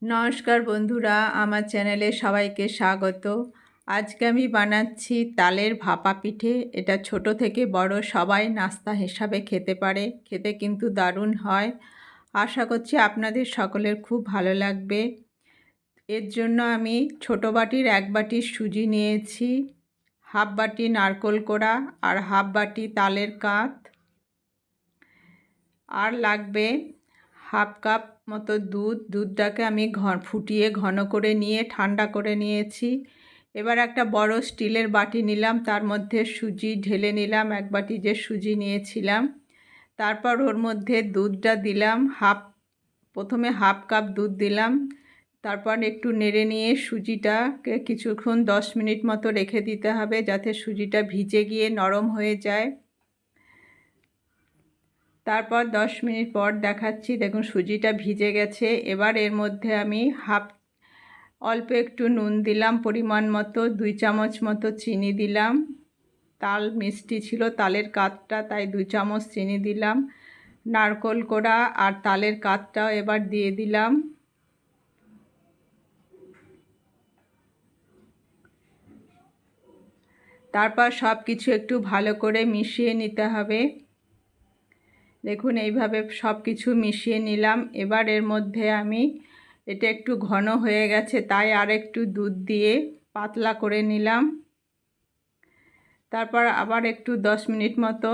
নমস্কার বন্ধুরা, আমার চ্যানেলে সবাইকে স্বাগত। আজকে আমি বানাচ্ছি তালের ভাপা পিঠে। এটা ছোট থেকে বড় সবাই নাস্তা হিসাবে খেতে পারে, খেতে কিন্তু দারুণ হয়। আশা করছি আপনাদের সকলের খুব ভালো লাগবে। এর জন্য আমি ছোট বাটির 1 বাটি সুজি নিয়েছি, হাফ বাটি নারকেল কোড়া আর হাফ বাটি তালের কাঁত, আর লাগবে হাফ কাপ মতো দুধটাকে আমি ফুটিয়ে ঘন করে নিয়ে ঠান্ডা করে নিয়েছি। এবার একটা বড় স্টিলের বাটি নিলাম, তার মধ্যে সুজি ঢেলে নিলাম, 1 বাটি যে সুজি নিয়েছিলাম। তারপর ওর মধ্যে দুধটা দিলাম, প্রথমে হাফ কাপ দুধ দিলাম। তারপর একটু নেড়ে নিয়ে সুজিটাকে কিছুক্ষণ 10 মিনিট মতো রেখে দিতে হবে, যাতে সুজিটা ভিজে গিয়ে নরম হয়ে যায়। তারপর 10 মিনিট পর দেখাচ্ছি, দেখুন সুজিটা ভিজে গেছে। এবার এর মধ্যে আমি অল্প একটু নুন দিলাম, পরিমাণ মতো 2 চামচ মতো চিনি দিলাম। তাল মিষ্টি ছিল, তালের কাতটা, তাই 2 চামচ চিনি দিলাম। নারকেল কোড়া আর তালের কাতটাও এবার দিয়ে দিলাম। তারপর সব কিছু একটু ভালো করে মিশিয়ে নিতে হবে। দেখুন এইভাবে সব কিছু মিশিয়ে নিলাম। এবার এর মধ্যে আমি, এটা একটু ঘন হয়ে গেছে তাই আর একটু দুধ দিয়ে পাতলা করে নিলাম। তারপর আবার একটু 10 মিনিট মতো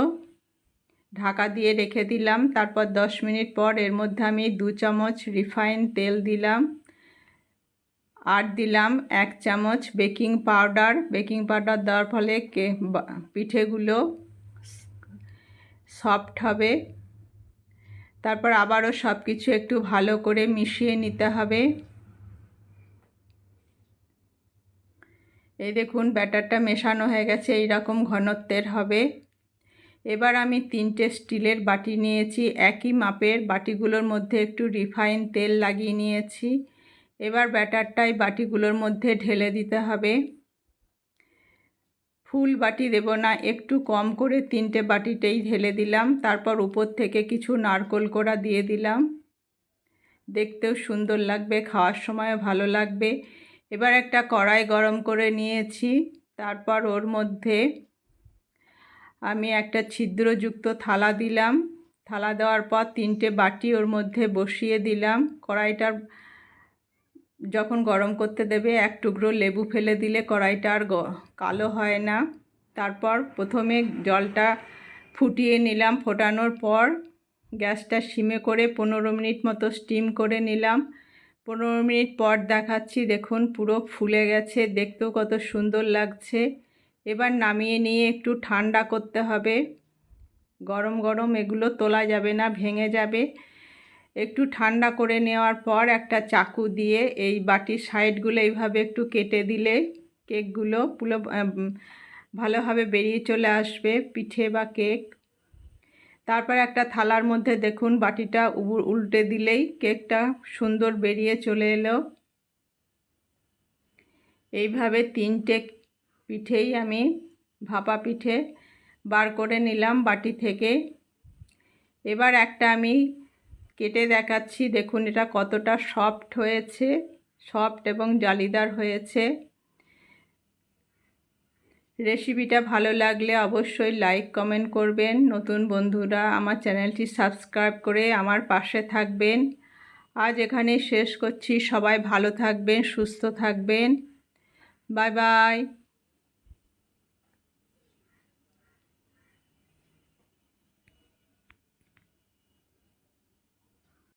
ঢাকা দিয়ে রেখে দিলাম। তারপর 10 মিনিট পর এর মধ্যে আমি 2 চামচ রিফাইন তেল দিলাম, আর দিলাম 1 চামচ বেকিং পাউডার। বেকিং পাউডার দেওয়ার ফলে পিঠেগুলো সফট হবে। তারপর আবারও সব কিছু একটু ভালো করে মিশিয়ে নিতে হবে। এই দেখুন ব্যাটারটা মেশানো হয়ে গেছে, এই রকম ঘনত্বের হবে। এবার আমি 3টে স্টিলের বাটি নিয়েছি, একই মাপের বাটিগুলোর মধ্যে একটু রিফাইন তেল লাগিয়ে নিয়েছি। এবার ব্যাটারটাই বাটিগুলোর মধ্যে ঢেলে দিতে হবে। ফুল বাটি দেব না, একটু কম করে 3টে বাটিতেই ঢেলে দিলাম। তারপর উপর থেকে কিছু নারকেল কোড়া দিয়ে দিলাম, দেখতেও সুন্দর লাগবে, খাওয়ার সময়ও ভালো লাগবে। এবার একটা কড়াই গরম করে নিয়েছি, তারপর ওর মধ্যে আমি একটা ছিদ্রযুক্ত থালা দিলাম। থালা দেওয়ার পর 3টে বাটি ওর মধ্যে বসিয়ে দিলাম। কড়াইটার যখন গরম করতে দেবে 1 টুকরো লেবু ফেলে দিলে কড়াইটা আর কালো হয় না। তারপর প্রথমে জলটা ফুটিয়ে নিলাম, ফোটানোর পর গ্যাসটা সিমে করে 15 মিনিট মতো স্টিম করে নিলাম। 15 মিনিট পর দেখাচ্ছি, দেখুন পুরো ফুলে গেছে, দেখতেও কত সুন্দর লাগছে। এবার নামিয়ে নিয়ে একটু ঠান্ডা করতে হবে। গরম গরম এগুলো তোলা যাবে না, ভেঙে যাবে। একটু ঠান্ডা করে নেওয়ার পর একটা চাকু দিয়ে এই বাটির সাইডগুলো এইভাবে একটু কেটে দিলে কেকগুলো পুরো ভালোভাবে বেরিয়ে চলে আসবে, পিঠে বা কেক। তারপর একটা থালার মধ্যে দেখুন বাটিটা উল্টে দিলেই কেকটা সুন্দর বেরিয়ে চলে এলো। এইভাবে 3টে পিঠেই আমি ভাপা পিঠে বার করে নিলাম বাটি থেকে। এবার একটা আমি কেটে দেখাচ্ছি, দেখুন এটা কতটা সফট হয়েছে, সফট এবং জালিদার হয়েছে। রেসিপিটা ভালো লাগলে অবশ্যই লাইক কমেন্ট করবেন। নতুন বন্ধুরা আমার চ্যানেলটি সাবস্ক্রাইব করে আমার পাশে থাকবেন। আজ এখানেই শেষ করছি। সবাই ভালো থাকবেন, সুস্থ থাকবেন। Bye bye.